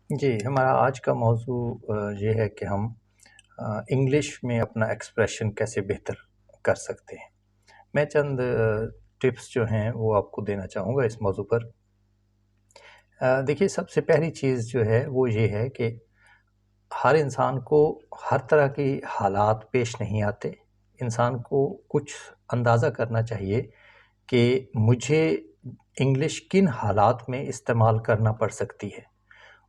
جی، ہمارا آج کا موضوع یہ ہے کہ ہم انگلش میں اپنا ایکسپریشن کیسے بہتر کر سکتے ہیں۔ میں چند ٹپس جو ہیں وہ آپ کو دینا چاہوں گا اس موضوع پر۔ دیکھیے، سب سے پہلی چیز جو ہے وہ یہ ہے کہ ہر انسان کو ہر طرح کی حالات پیش نہیں آتے۔ انسان کو کچھ اندازہ کرنا چاہیے کہ مجھے انگلش کن حالات میں استعمال کرنا پڑ سکتی ہے،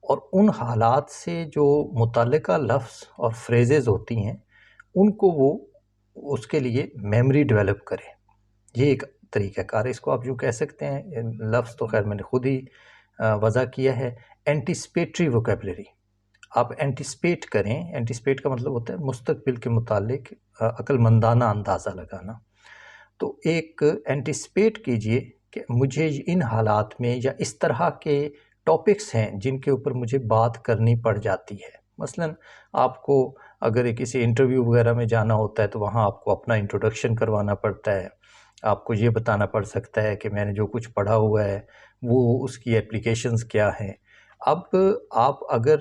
اور ان حالات سے جو متعلقہ لفظ اور فریزز ہوتی ہیں ان کو وہ اس کے لیے میموری ڈیولپ کرے۔ یہ ایک طریقہ کار ہے، اس کو آپ یوں کہہ سکتے ہیں، لفظ تو خیر میں نے خود ہی وضع کیا ہے، اینٹیسپیٹری ووکیبلری۔ آپ اینٹیسپیٹ کریں، اینٹیسپیٹ کا مطلب ہوتا ہے مستقبل کے متعلق عقل مندانہ اندازہ لگانا۔ تو ایک اینٹیسپیٹ کیجئے کہ مجھے ان حالات میں یا اس طرح کے ٹاپکس ہیں جن کے اوپر مجھے بات کرنی پڑ جاتی ہے۔ مثلا آپ کو اگر کسی انٹرویو وغیرہ میں جانا ہوتا ہے تو وہاں آپ کو اپنا انٹروڈکشن کروانا پڑتا ہے، آپ کو یہ بتانا پڑ سکتا ہے کہ میں نے جو کچھ پڑھا ہوا ہے وہ اس کی اپلیکیشنز کیا ہیں۔ اب آپ اگر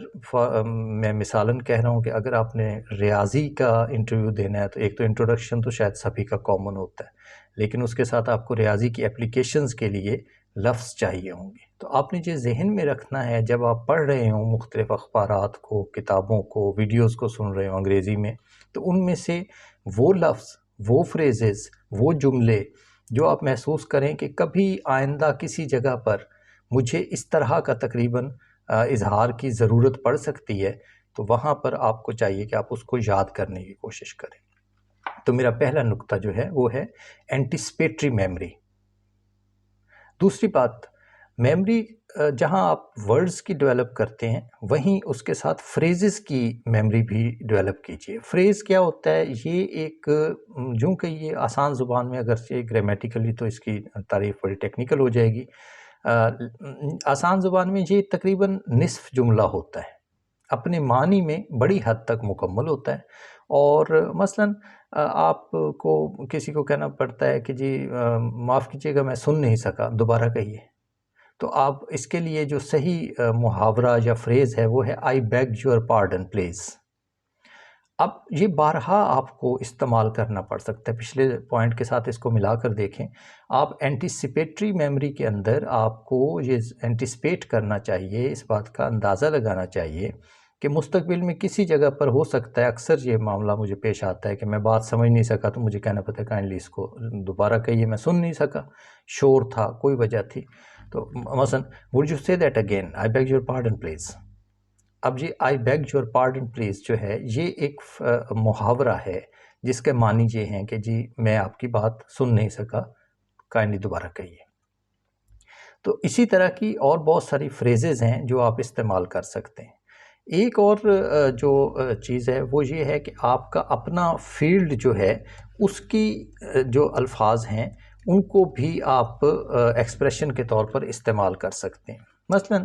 میں مثالاً کہہ رہا ہوں کہ اگر آپ نے ریاضی کا انٹرویو دینا ہے تو ایک تو انٹروڈکشن تو شاید سبھی کا کامن ہوتا ہے، لیکن اس کے ساتھ آپ کو ریاضی کی اپلیکیشنز کے لیے لفظ چاہیے ہوں گے۔ تو آپ نے یہ ذہن میں رکھنا ہے جب آپ پڑھ رہے ہوں مختلف اخبارات کو، کتابوں کو، ویڈیوز کو سن رہے ہوں انگریزی میں، تو ان میں سے وہ لفظ، وہ فریزز، وہ جملے جو آپ محسوس کریں کہ کبھی آئندہ کسی جگہ پر مجھے اس طرح کا تقریباً اظہار کی ضرورت پڑ سکتی ہے، تو وہاں پر آپ کو چاہیے کہ آپ اس کو یاد کرنے کی کوشش کریں۔ تو میرا پہلا نقطہ جو ہے وہ ہے اینٹیسپیٹری میموری۔ دوسری بات، میموری جہاں آپ ورڈز کی ڈیولپ کرتے ہیں وہیں اس کے ساتھ فریزز کی میموری بھی ڈیولپ کیجئے۔ فریز کیا ہوتا ہے؟ یہ ایک جو کہ یہ آسان زبان میں اگرچہ گرامیٹیکلی تو اس کی تعریف بڑی ٹیکنیکل ہو جائے گی، آسان زبان میں یہ تقریباً نصف جملہ ہوتا ہے، اپنے معنی میں بڑی حد تک مکمل ہوتا ہے۔ اور مثلاً آپ کو کسی کو کہنا پڑتا ہے کہ جی معاف کیجیے گا میں سن نہیں سکا، دوبارہ کہیے، تو آپ اس کے لیے جو صحیح محاورہ یا فریز ہے وہ ہے آئی بیگ یور پارڈن پلیز۔ اب یہ بارہا آپ کو استعمال کرنا پڑ سکتا ہے، پچھلے پوائنٹ کے ساتھ اس کو ملا کر دیکھیں۔ آپ اینٹیسپیٹری میموری کے اندر آپ کو یہ اینٹیسپیٹ کرنا چاہیے، اس بات کا اندازہ لگانا چاہیے کہ مستقبل میں کسی جگہ پر ہو سکتا ہے، اکثر یہ معاملہ مجھے پیش آتا ہے کہ میں بات سمجھ نہیں سکا تو مجھے کہنا پڑتا ہے کائنڈلی اس کو دوبارہ کہیے، میں سن نہیں سکا، شور تھا، کوئی وجہ تھی۔ تو مثلا would you say that again? I beg your pardon please۔ اب یہ آئی بیگ یور پارڈن پلیز جو ہے یہ ایک محاورہ ہے جس کے معنی یہ ہیں کہ جی میں آپ کی بات سن نہیں سکا، کائنڈلی دوبارہ کہیے۔ تو اسی طرح کی اور بہت ساری فریزز ہیں جو آپ استعمال کر سکتے ہیں۔ ایک اور جو چیز ہے وہ یہ ہے کہ آپ کا اپنا فیلڈ جو ہے اس کی جو الفاظ ہیں ان کو بھی آپ ایکسپریشن کے طور پر استعمال کر سکتے ہیں۔ مثلا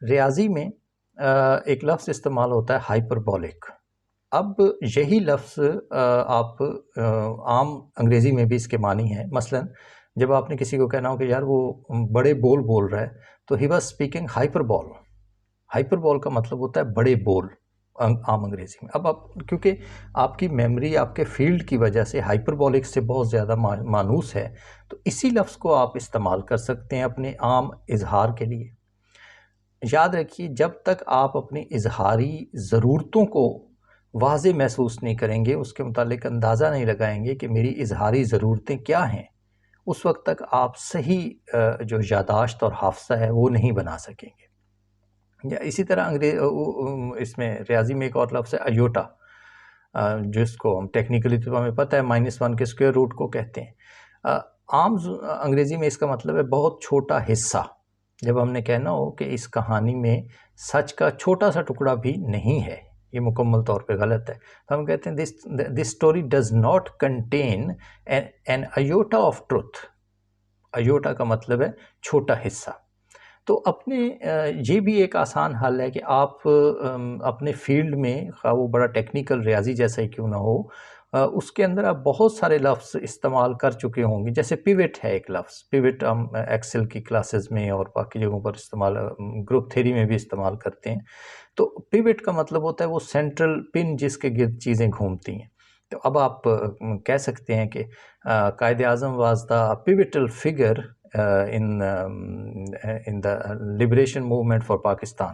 ریاضی میں ایک لفظ استعمال ہوتا ہے ہائپربولک۔ اب یہی لفظ آپ عام انگریزی میں بھی اس کے معنی ہیں۔ مثلا جب آپ نے کسی کو کہنا ہو کہ یار وہ بڑے بول بول رہا ہے تو ہی واز اسپیکنگ ہائپر بول۔ ہائپر بول کا مطلب ہوتا ہے بڑے بول عام انگریزی میں۔ اب آپ کیونکہ آپ کی میموری آپ کے فیلڈ کی وجہ سے ہائپر بولک سے بہت زیادہ مانوس ہے، تو اسی لفظ کو آپ استعمال کر سکتے ہیں اپنے عام اظہار کے لیے۔ یاد رکھیے جب تک آپ اپنی اظہاری ضرورتوں کو واضح محسوس نہیں کریں گے، اس کے متعلق اندازہ نہیں لگائیں گے کہ میری اظہاری ضرورتیں کیا ہیں، اس وقت تک آپ صحیح جو یادداشت اور حافظہ ہے وہ نہیں بنا سکیں گے۔ یا اسی طرح اس میں ریاضی میں ایک اور لفظ ہے ایوٹا، جس کو ہم ٹیکنیکلی تو ہمیں پتہ ہے -1 کے اسکوائر روٹ کو کہتے ہیں۔ عام انگریزی میں اس کا مطلب ہے بہت چھوٹا حصہ۔ جب ہم نے کہنا ہو کہ اس کہانی میں سچ کا چھوٹا سا ٹکڑا بھی نہیں ہے، یہ مکمل طور پہ غلط ہے، تو ہم کہتے ہیں this story does not contain an iota of truth۔ Iota کا مطلب ہے چھوٹا حصہ۔ تو اپنے یہ بھی ایک آسان حل ہے کہ آپ اپنے فیلڈ میں، خواہ وہ بڑا ٹیکنیکل ریاضی جیسا ہی کیوں نہ ہو، اس کے اندر آپ بہت سارے لفظ استعمال کر چکے ہوں گے. جیسے پیوٹ ہے ایک لفظ، پیوٹ ہم ایکسل کی کلاسز میں اور باقی جگہوں پر استعمال، گروپ تھیری میں بھی استعمال کرتے ہیں. تو پیوٹ کا مطلب ہوتا ہے وہ سینٹرل پن جس کے گرد چیزیں گھومتی ہیں. تو اب آپ کہہ سکتے ہیں کہ Quaid Azam was the pivotal figure in the liberation movement for Pakistan.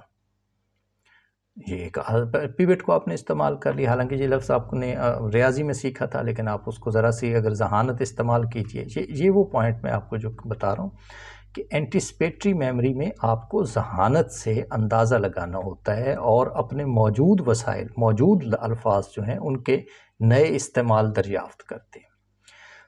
یہ ایک پیوٹ کو آپ نے استعمال کر لیا، حالانکہ یہ لفظ آپ نے ریاضی میں سیکھا تھا، لیکن آپ اس کو ذرا سی اگر ذہانت استعمال کیجئے. یہ وہ پوائنٹ میں آپ کو جو بتا رہا ہوں کہ اینٹیسپیٹری میموری میں آپ کو ذہانت سے اندازہ لگانا ہوتا ہے اور اپنے موجود وسائل، موجود الفاظ جو ہیں ان کے نئے استعمال دریافت کرتے ہیں.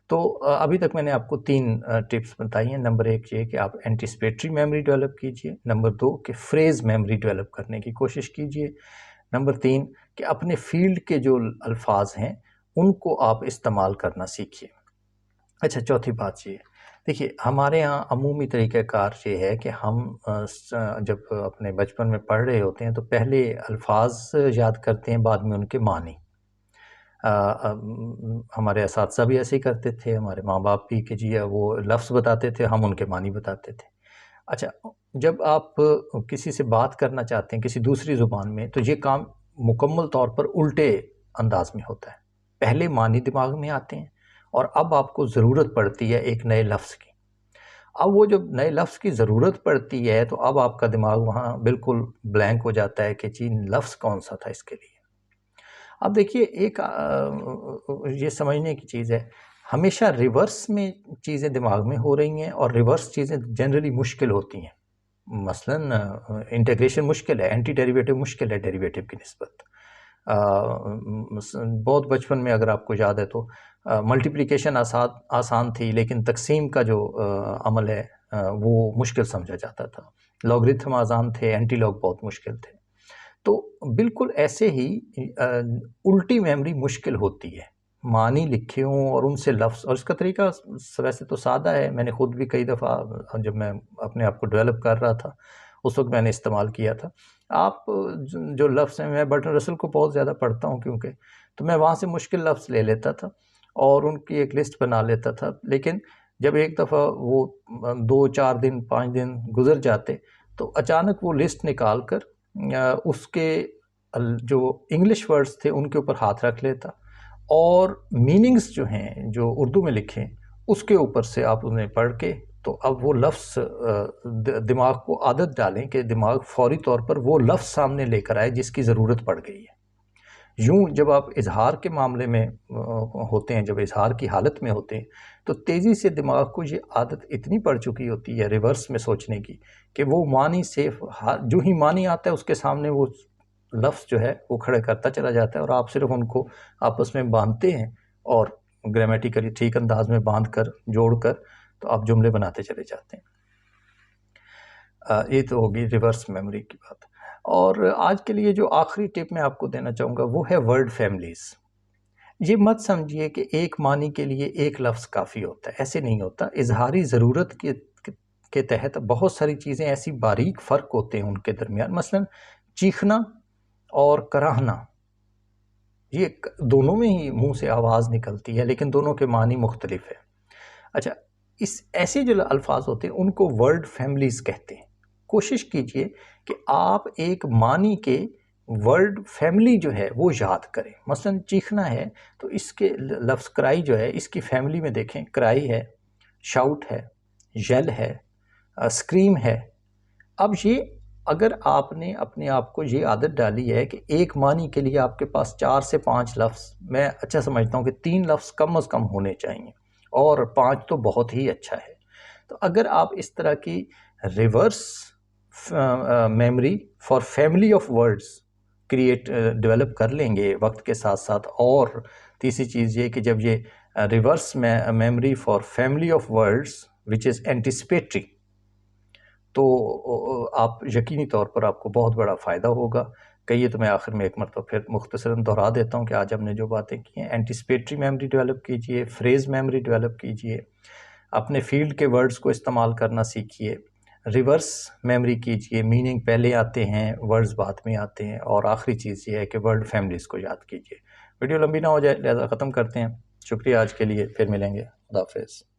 تو ابھی تک میں نے آپ کو 3 ٹپس بتائی ہیں. نمبر 1 یہ کہ آپ اینٹیسپیٹری میموری ڈیولپ کیجئے. نمبر 2 کہ فریز میموری ڈیولپ کرنے کی کوشش کیجئے. نمبر 3 کہ اپنے فیلڈ کے جو الفاظ ہیں ان کو آپ استعمال کرنا سیکھیے. اچھا، چوتھی بات یہ دیکھیے، ہمارے ہاں عمومی طریقہ کار یہ ہے کہ ہم جب اپنے بچپن میں پڑھ رہے ہوتے ہیں تو پہلے الفاظ یاد کرتے ہیں، بعد میں ان کے معنی. ہمارے اساتذہ بھی ایسے ہی کرتے تھے، ہمارے ماں باپ بھی، کہ جی وہ لفظ بتاتے تھے، ہم ان کے معنی بتاتے تھے. اچھا، جب آپ کسی سے بات کرنا چاہتے ہیں کسی دوسری زبان میں تو یہ کام مکمل طور پر الٹے انداز میں ہوتا ہے. پہلے معنی دماغ میں آتے ہیں اور اب آپ کو ضرورت پڑتی ہے ایک نئے لفظ کی. اب وہ جب نئے لفظ کی ضرورت پڑتی ہے تو اب آپ کا دماغ وہاں بالکل بلینک ہو جاتا ہے کہ جی لفظ کون سا تھا اس کے لیے. اب دیکھیے، ایک یہ سمجھنے کی چیز ہے، ہمیشہ ریورس میں چیزیں دماغ میں ہو رہی ہیں اور ریورس چیزیں جنرلی مشکل ہوتی ہیں. مثلاً انٹیگریشن مشکل ہے، اینٹی ڈیریویٹو مشکل ہے ڈیریویٹو کی نسبت. بہت بچپن میں اگر آپ کو یاد ہے تو ملٹیپلیکیشن آسان تھی، لیکن تقسیم کا جو عمل ہے وہ مشکل سمجھا جاتا تھا. لاگرتھم آسان تھے، اینٹی لاگ بہت مشکل تھے. تو بالکل ایسے ہی الٹی میموری مشکل ہوتی ہے. معنی لکھے ہوں اور ان سے لفظ، اور اس کا طریقہ ویسے تو سادہ ہے. میں نے خود بھی کئی دفعہ جب میں اپنے آپ کو ڈیولپ کر رہا تھا اس وقت میں نے استعمال کیا تھا. آپ جو لفظ ہیں، میں برٹن رسل کو بہت زیادہ پڑھتا ہوں کیونکہ، تو میں وہاں سے مشکل لفظ لے لیتا تھا اور ان کی ایک لسٹ بنا لیتا تھا. لیکن جب ایک دفعہ وہ 2-4 دن 5 دن گزر جاتے تو اچانک وہ لسٹ نکال کر اس کے جو انگلش ورڈز تھے ان کے اوپر ہاتھ رکھ لیتا اور میننگز جو ہیں جو اردو میں لکھیں اس کے اوپر سے آپ انہیں پڑھ کے، تو اب وہ لفظ دماغ کو عادت ڈالیں کہ دماغ فوری طور پر وہ لفظ سامنے لے کر آئے جس کی ضرورت پڑ گئی ہے. یوں جب آپ اظہار کے معاملے میں ہوتے ہیں، جب اظہار کی حالت میں ہوتے ہیں تو تیزی سے دماغ کو یہ عادت اتنی پڑ چکی ہوتی ہے ریورس میں سوچنے کی کہ وہ معنی سے جو ہی معنی آتا ہے اس کے سامنے وہ لفظ جو ہے وہ کھڑے کرتا چلا جاتا ہے اور آپ صرف ان کو آپس میں باندھتے ہیں اور گرامیٹیکلی ٹھیک انداز میں باندھ کر جوڑ کر تو آپ جملے بناتے چلے جاتے ہیں. یہ تو ہوگی ریورس میموری کی بات. اور آج کے لیے جو آخری ٹپ میں آپ کو دینا چاہوں گا وہ ہے ورڈ فیملیز. یہ مت سمجھیے کہ ایک معنی کے لیے ایک لفظ کافی ہوتا ہے، ایسے نہیں ہوتا. اظہاری ضرورت کے تحت بہت ساری چیزیں ایسی باریک فرق ہوتے ہیں ان کے درمیان. مثلا چیخنا اور کراہنا، یہ دونوں میں ہی منہ سے آواز نکلتی ہے لیکن دونوں کے معنی مختلف ہے. اچھا، ایسے جو الفاظ ہوتے ہیں ان کو ورڈ فیملیز کہتے ہیں. کوشش کیجئے کہ آپ ایک معنی کے ورڈ فیملی جو ہے وہ یاد کریں. مثلا چیخنا ہے تو اس کے لفظ کرائی جو ہے اس کی فیملی میں دیکھیں، کرائی ہے، شاؤٹ ہے، یل ہے، اسکریم ہے. اب یہ اگر آپ نے اپنے آپ کو یہ عادت ڈالی ہے کہ ایک معنی کے لیے آپ کے پاس 4 سے 5 لفظ، میں اچھا سمجھتا ہوں کہ 3 لفظ کم از کم ہونے چاہیے اور 5 تو بہت ہی اچھا ہے. تو اگر آپ اس طرح کی reverse memory for family of words develop کر لیں گے وقت کے ساتھ ساتھ. اور تیسری چیز یہ کہ جب یہ reverse memory for family of words which is anticipatory, تو آپ یقینی طور پر آپ کو بہت بڑا فائدہ ہوگا. کہیے تو میں آخر میں ایک مرتبہ پھر مختصراً دہرا دیتا ہوں کہ آج ہم نے جو باتیں کی ہیں، اینٹیسپیٹری میموری ڈیولپ کیجئے، فریز میموری ڈیولپ کیجئے، اپنے فیلڈ کے ورڈز کو استعمال کرنا سیکھیے، ریورس میموری کیجئے، میننگ پہلے آتے ہیں ورڈز بعد میں آتے ہیں، اور آخری چیز یہ ہے کہ ورڈ فیملیز کو یاد کیجئے. ویڈیو لمبی نہ ہو جائے لہٰذا ختم کرتے ہیں. شکریہ آج کے لیے، پھر ملیں گے. خدا حافظ.